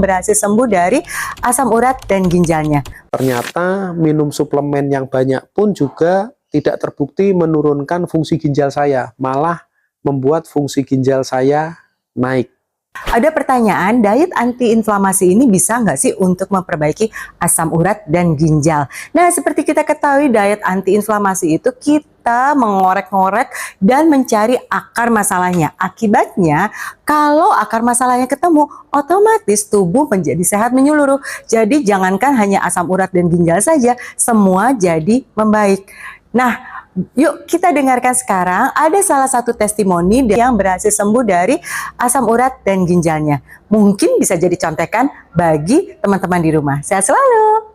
berhasil sembuh dari asam urat dan ginjalnya. Ternyata minum suplemen yang banyak pun juga tidak terbukti menurunkan fungsi ginjal saya, malah membuat fungsi ginjal saya naik. Ada pertanyaan, diet antiinflamasi ini bisa nggak sih untuk memperbaiki asam urat dan ginjal? Nah, seperti kita ketahui, diet antiinflamasi itu kita mengorek-ngorek dan mencari akar masalahnya. Akibatnya, kalau akar masalahnya ketemu, otomatis tubuh menjadi sehat menyeluruh. Jadi, jangankan hanya asam urat dan ginjal saja, semua jadi membaik. Nah, yuk kita dengarkan sekarang ada salah satu testimoni yang berhasil sembuh dari asam urat dan ginjalnya. Mungkin bisa jadi contekan bagi teman-teman di rumah. Sehat selalu.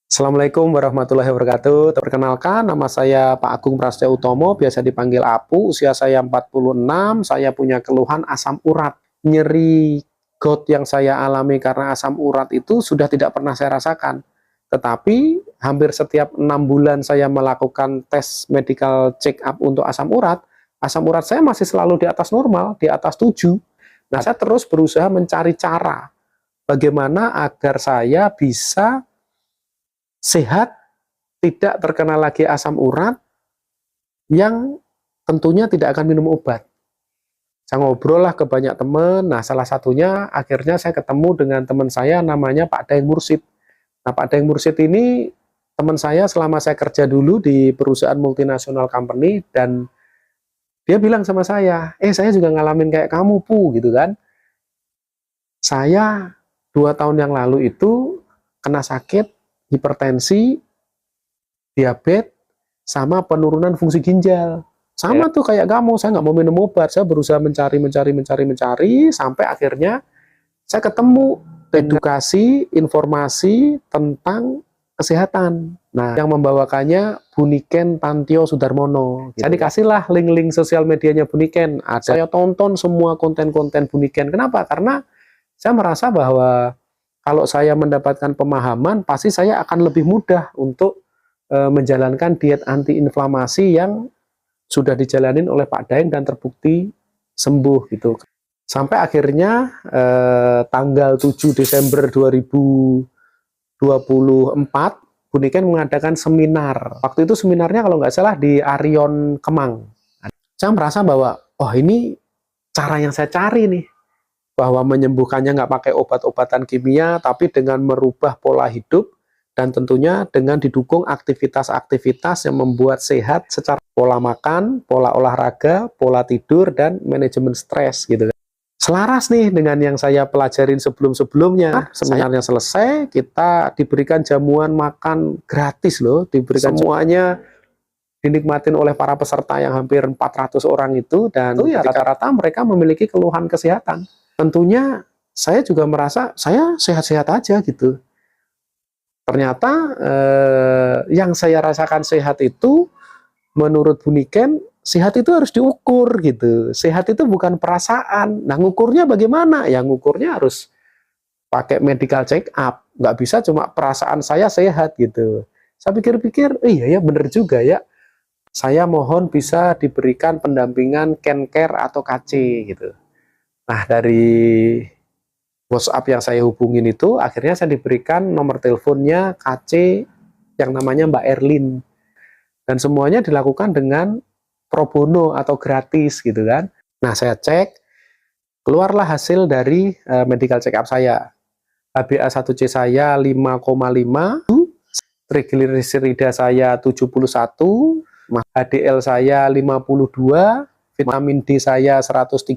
Assalamualaikum warahmatullahi wabarakatuh. Perkenalkan, nama saya Pak Agung Prasetyo Utomo, biasa dipanggil Apu. Usia saya 46, saya punya keluhan asam urat. Nyeri gout yang saya alami karena asam urat itu sudah tidak pernah saya rasakan. Tetapi hampir setiap 6 bulan saya melakukan tes medical check up untuk asam urat saya masih selalu di atas normal, di atas 7. Nah, saya terus berusaha mencari cara bagaimana agar saya bisa sehat, tidak terkena lagi asam urat, yang tentunya tidak akan minum obat. Saya ngobrol lah ke banyak teman, nah salah satunya akhirnya saya ketemu dengan teman saya namanya Pak Daeng Mursid. Nah, Pak Daeng Mursid ini teman saya selama saya kerja dulu di perusahaan multinasional company, dan dia bilang sama saya, saya juga ngalamin kayak kamu, Pu, gitu kan. Saya 2 tahun yang lalu itu kena sakit, hipertensi, diabetes, sama penurunan fungsi ginjal. Sama tuh kayak kamu, saya nggak mau minum obat, saya berusaha mencari, sampai akhirnya saya ketemu edukasi, informasi tentang kesehatan. Nah, yang membawakannya Buniken Tantio Sudarmono. Saya dikasihlah link-link sosial medianya Buniken. Saya tonton semua konten-konten Buniken. Kenapa? Karena saya merasa bahwa kalau saya mendapatkan pemahaman, pasti saya akan lebih mudah untuk menjalankan diet antiinflamasi yang sudah dijalanin oleh Pak Daeng dan terbukti sembuh gitu. Sampai akhirnya tanggal 7 Desember 2024 Buniken mengadakan seminar. Waktu itu seminarnya kalau nggak salah di Arion Kemang. Saya merasa bahwa ini cara yang saya cari nih, bahwa menyembuhkannya nggak pakai obat-obatan kimia, tapi dengan merubah pola hidup dan tentunya dengan didukung aktivitas-aktivitas yang membuat sehat secara pola makan, pola olahraga, pola tidur, dan manajemen stres gitu. Selaras nih dengan yang saya pelajarin sebelum-sebelumnya. Seminarnya selesai, kita diberikan jamuan makan gratis loh, diberikan semuanya, dinikmatin oleh para peserta yang hampir 400 orang itu, dan rata-rata mereka memiliki keluhan kesehatan. Tentunya saya juga merasa saya sehat-sehat aja gitu. Ternyata yang saya rasakan sehat itu menurut Buniken, sehat itu harus diukur gitu. Sehat itu bukan perasaan. Nah, ngukurnya bagaimana? Ya, ngukurnya harus pakai medical check up. Nggak bisa cuma perasaan saya sehat gitu. Saya pikir-pikir, iya ya bener juga ya. Saya mohon bisa diberikan pendampingan Kencare atau KC gitu. Nah, dari WhatsApp yang saya hubungin itu, akhirnya saya diberikan nomor teleponnya KC yang namanya Mbak Erlin. Dan semuanya dilakukan dengan pro bono atau gratis gitu kan. Nah, saya cek, keluarlah hasil dari medical check up saya. HbA1c saya 5,5, triglycerida saya 71, HDL saya 52, vitamin D saya 135,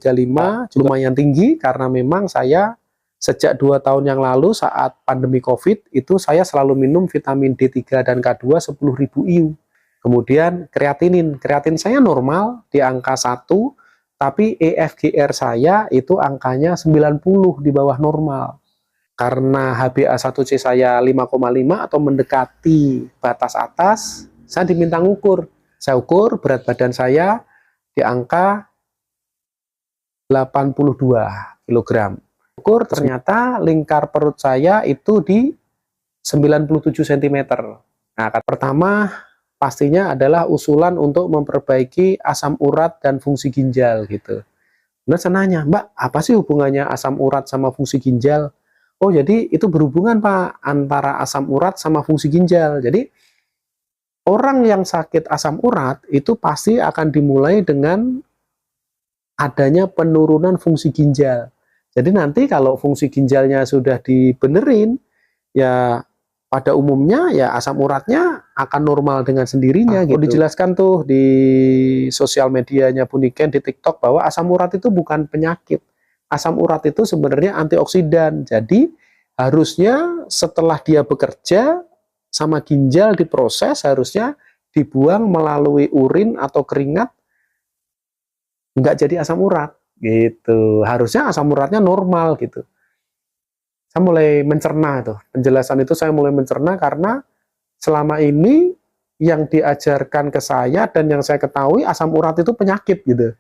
lumayan tinggi karena memang saya sejak 2 tahun yang lalu saat pandemi COVID itu saya selalu minum vitamin D3 dan K2 10.000 IU. Kemudian kreatin saya normal di angka 1, tapi EFGR saya itu angkanya 90 di bawah normal. Karena HbA1c saya 5,5 atau mendekati batas atas, saya diminta ngukur. Saya ukur berat badan saya di angka 82 kg. Ukur ternyata lingkar perut saya itu di 97 cm. Nah, pertama pastinya adalah usulan untuk memperbaiki asam urat dan fungsi ginjal gitu. Nah, saya nanya, Mbak, apa sih hubungannya asam urat sama fungsi ginjal? Oh, jadi itu berhubungan Pak antara asam urat sama fungsi ginjal. Jadi orang yang sakit asam urat itu pasti akan dimulai dengan adanya penurunan fungsi ginjal. Jadi nanti kalau fungsi ginjalnya sudah dibenerin, ya pada umumnya ya asam uratnya akan normal dengan sendirinya gitu. Dijelaskan tuh di sosial medianya Bu Niken di TikTok bahwa asam urat itu bukan penyakit. Asam urat itu sebenarnya antioksidan. Jadi harusnya setelah dia bekerja sama ginjal diproses, harusnya dibuang melalui urin atau keringat, nggak jadi asam urat gitu. Harusnya asam uratnya normal gitu. Saya mulai mencerna tuh penjelasan itu, saya mulai mencerna karena selama ini yang diajarkan ke saya dan yang saya ketahui asam urat itu penyakit gitu.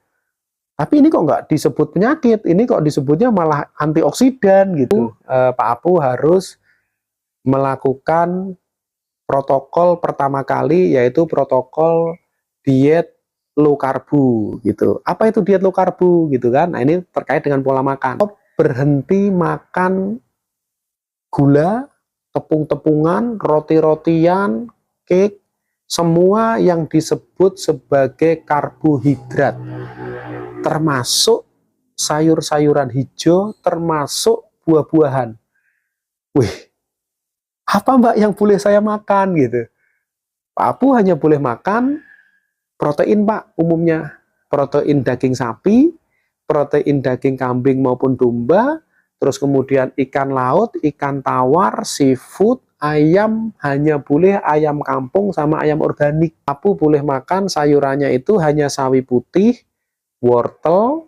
Tapi ini kok nggak disebut penyakit, ini kok disebutnya malah antioksidan gitu. Pak Apu harus melakukan protokol pertama kali, yaitu protokol diet low karbu gitu. Apa itu diet low karbu gitu kan? Nah, ini terkait dengan pola makan. Berhenti makan gula, tepung-tepungan, roti-rotian, cake, semua yang disebut sebagai karbohidrat, termasuk sayur-sayuran hijau, termasuk buah-buahan. Wih, apa Mbak yang boleh saya makan gitu? Pak Apu hanya boleh makan protein Pak, umumnya protein daging sapi, protein daging kambing maupun domba, terus kemudian ikan laut, ikan tawar, seafood, ayam hanya boleh ayam kampung sama ayam organik. Apu boleh makan sayurannya itu hanya sawi putih, wortel,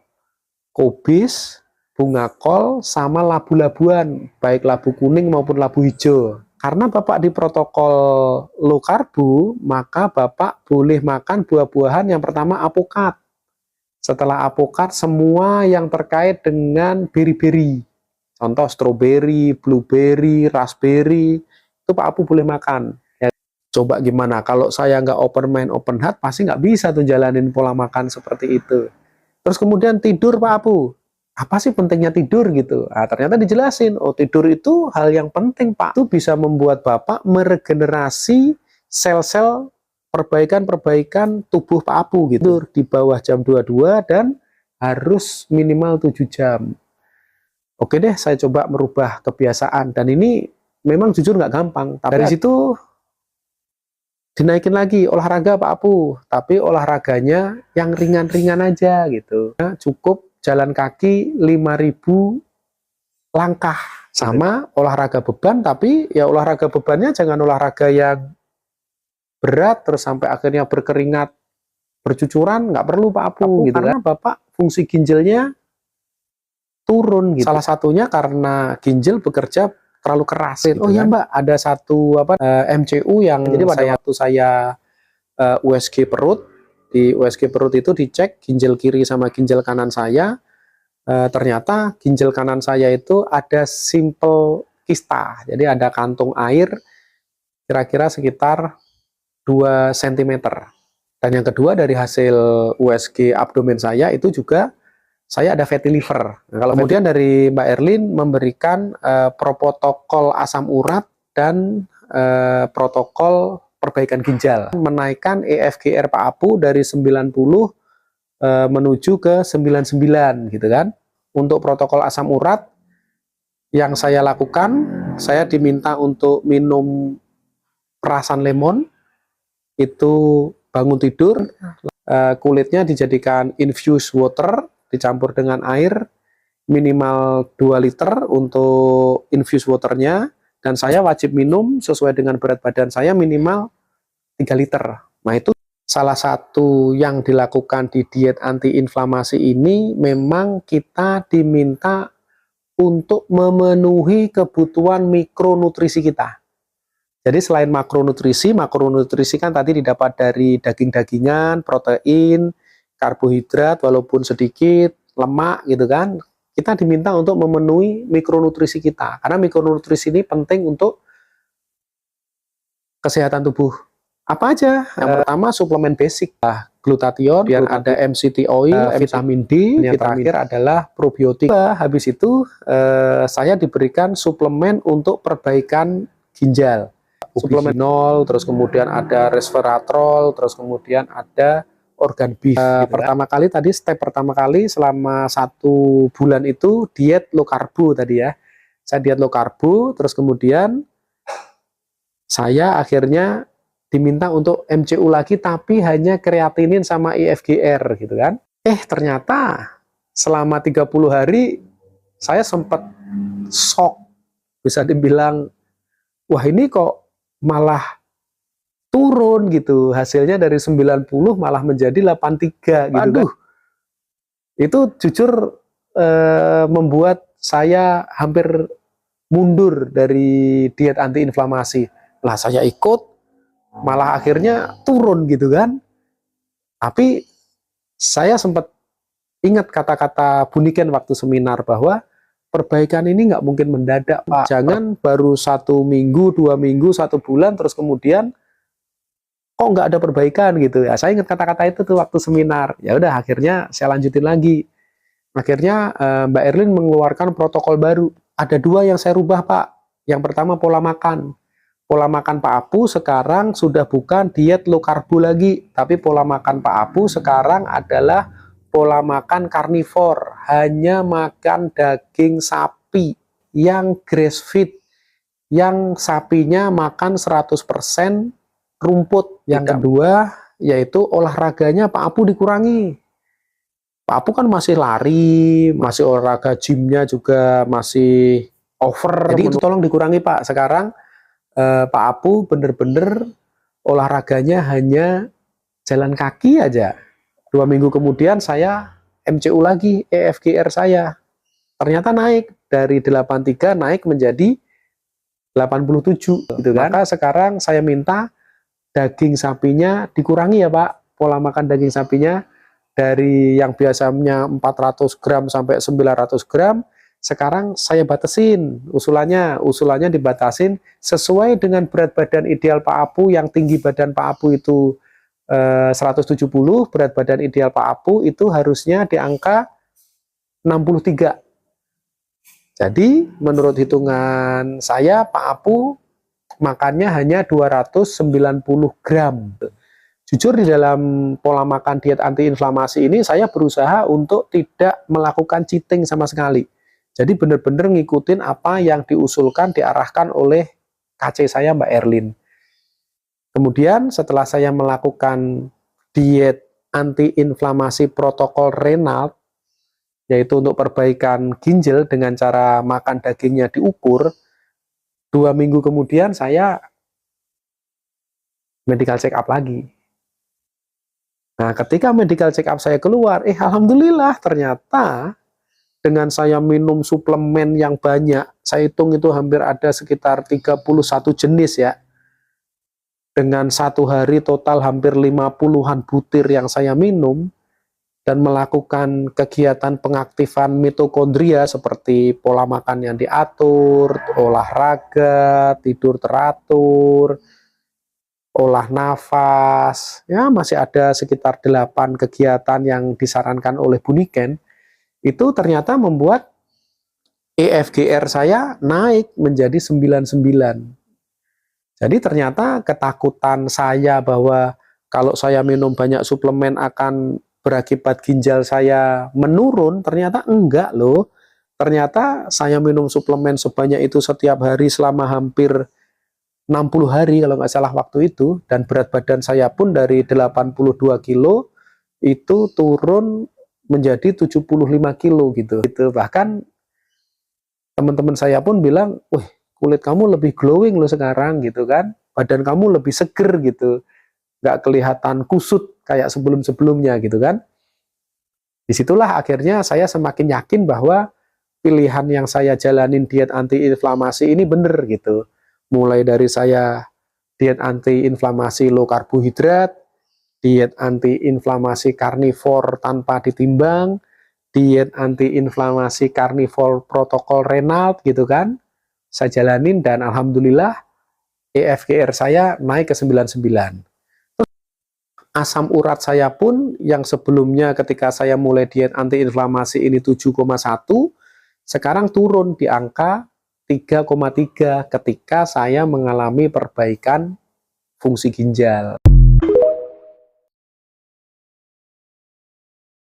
kubis, bunga kol, sama labu-labuan, baik labu kuning maupun labu hijau. Karena Bapak di protokol low karbu, maka Bapak boleh makan buah-buahan yang pertama apokat. Setelah apokat, semua yang terkait dengan beri-beri. Contoh stroberi, blueberry, raspberry, itu Pak Apu boleh makan. Ya, coba gimana, kalau saya nggak open mind, open heart, pasti nggak bisa tuh jalanin pola makan seperti itu. Terus kemudian tidur Pak Apu. Apa sih pentingnya tidur gitu? Nah, ternyata dijelasin, oh tidur itu hal yang penting Pak. Itu bisa membuat Bapak meregenerasi sel-sel perbaikan-perbaikan tubuh Pak Apu gitu. Di bawah jam 22 dan harus minimal 7 jam. Oke deh, saya coba merubah kebiasaan. Dan ini memang jujur nggak gampang. Tapi dari situ dinaikin lagi olahraga Pak Apu. Tapi olahraganya yang ringan-ringan aja gitu. Nah, cukup jalan kaki 5.000 langkah. Sama olahraga beban, tapi ya olahraga bebannya jangan olahraga yang berat terus sampai akhirnya berkeringat, bercucuran, nggak perlu Pak Apu gitu karena kan. Bapak fungsi ginjalnya turun gitu. Salah satunya karena ginjal bekerja terlalu keras gitu. Oh iya kan? Mbak, ada satu MCU yang jadi pada waktu saya USG perut, di USG perut itu dicek ginjal kiri sama ginjal kanan saya, ternyata ginjal kanan saya itu ada simple kista, jadi ada kantung air kira-kira sekitar 2 cm. Dan yang kedua dari hasil USG abdomen saya itu juga saya ada fatty liver. Nah, kalau kemudian dari Mbak Erlin memberikan protokol asam urat dan protokol perbaikan ginjal, menaikkan EFGR Pak Apu dari 90 menuju ke 99 gitu kan. Untuk protokol asam urat yang saya lakukan, saya diminta untuk minum perasan lemon, itu bangun tidur, kulitnya dijadikan infused water, dicampur dengan air minimal 2 liter untuk infused waternya, dan saya wajib minum sesuai dengan berat badan saya minimal 3 liter. Nah itu salah satu yang dilakukan di diet antiinflamasi ini, memang kita diminta untuk memenuhi kebutuhan mikronutrisi kita. Jadi selain makronutrisi kan tadi didapat dari daging-dagingan, protein, karbohidrat walaupun sedikit, lemak gitu kan. Kita diminta untuk memenuhi mikronutrisi kita. Karena mikronutrisi ini penting untuk kesehatan tubuh. Apa aja? Yang pertama suplemen basic, glutathione, biar ada MCT oil, vitamin D, yang terakhir adalah probiotik. Habis itu saya diberikan suplemen untuk perbaikan ginjal, suplemen nol, terus kemudian ada resveratrol, terus kemudian ada organ beef. Pertama kali tadi, step pertama kali selama 1 bulan itu diet low karbo tadi ya. Saya diet low karbo, terus kemudian saya akhirnya diminta untuk MCU lagi, tapi hanya kreatinin sama IFGR gitu kan. Ternyata selama 30 hari saya sempat shock, bisa dibilang, wah ini kok malah turun gitu, hasilnya dari 90 malah menjadi 83 gitu. Aduh, itu jujur membuat saya hampir mundur dari diet antiinflamasi. Lah saya ikut, malah akhirnya turun gitu kan. Tapi saya sempat ingat kata-kata Bu Niken waktu seminar bahwa perbaikan ini nggak mungkin mendadak, Pak. Jangan baru 1 minggu, 2 minggu, 1 bulan terus kemudian kok nggak ada perbaikan gitu ya. Saya ingat kata-kata itu tuh waktu seminar. Ya udah, akhirnya saya lanjutin lagi. Akhirnya Mbak Erlin mengeluarkan protokol baru. Ada 2 yang saya rubah, Pak. Yang pertama pola makan. Pola makan Pak Apu sekarang sudah bukan diet low karbo lagi, tapi pola makan Pak Apu sekarang adalah pola makan karnivor, hanya makan daging sapi yang grass fed, yang sapinya makan 100% rumput. Yang kedua yaitu olahraganya Pak Apu dikurangi. Pak Apu kan masih lari, masih olahraga gymnya juga masih over, jadi itu tolong dikurangi Pak. Sekarang Pak Apu bener-bener olahraganya hanya jalan kaki aja. 2 minggu kemudian saya MCU lagi, EFGR saya ternyata naik dari 83 naik menjadi 87 gitu kan. Maka sekarang saya minta daging sapinya dikurangi ya Pak, pola makan daging sapinya dari yang biasanya 400 gram sampai 900 gram. Sekarang saya batasin usulannya dibatasin sesuai dengan berat badan ideal Pak Apu. Yang tinggi badan Pak Apu itu 170, berat badan ideal Pak Apu itu harusnya di angka 63. Jadi menurut hitungan saya Pak Apu makannya hanya 290 gram. Jujur di dalam pola makan diet antiinflamasi ini saya berusaha untuk tidak melakukan cheating sama sekali. Jadi benar-benar ngikutin apa yang diusulkan, diarahkan oleh KC saya Mbak Erlin. Kemudian setelah saya melakukan diet antiinflamasi protokol Reynolds, yaitu untuk perbaikan ginjal dengan cara makan dagingnya diukur, 2 minggu kemudian saya medical check up lagi. Nah, ketika medical check up saya keluar, alhamdulillah ternyata dengan saya minum suplemen yang banyak, saya hitung itu hampir ada sekitar 31 jenis ya. Dengan 1 hari total hampir 50-an butir yang saya minum, dan melakukan kegiatan pengaktifan mitokondria seperti pola makan yang diatur, olahraga, tidur teratur, olah nafas, ya masih ada sekitar 8 kegiatan yang disarankan oleh Bu Niken. Itu ternyata membuat EFGR saya naik menjadi 99. Jadi ternyata ketakutan saya bahwa kalau saya minum banyak suplemen akan berakibat ginjal saya menurun, ternyata enggak loh. Ternyata saya minum suplemen sebanyak itu setiap hari selama hampir 60 hari kalau nggak salah waktu itu, dan berat badan saya pun dari 82 kilo itu turun menjadi 75 kilo gitu. Bahkan teman-teman saya pun bilang, wih kulit kamu lebih glowing loh sekarang gitu kan, badan kamu lebih seger gitu, nggak kelihatan kusut kayak sebelum-sebelumnya gitu kan. Disitulah akhirnya saya semakin yakin bahwa pilihan yang saya jalanin diet antiinflamasi ini bener gitu. Mulai dari saya diet antiinflamasi low karbohidrat, diet antiinflamasi karnivor tanpa ditimbang, diet antiinflamasi karnivor protokol Reynolds gitu kan, saya jalanin dan alhamdulillah EFGR saya naik ke 99. Asam urat saya pun yang sebelumnya ketika saya mulai diet antiinflamasi ini 7,1, sekarang turun di angka 3,3 ketika saya mengalami perbaikan fungsi ginjal.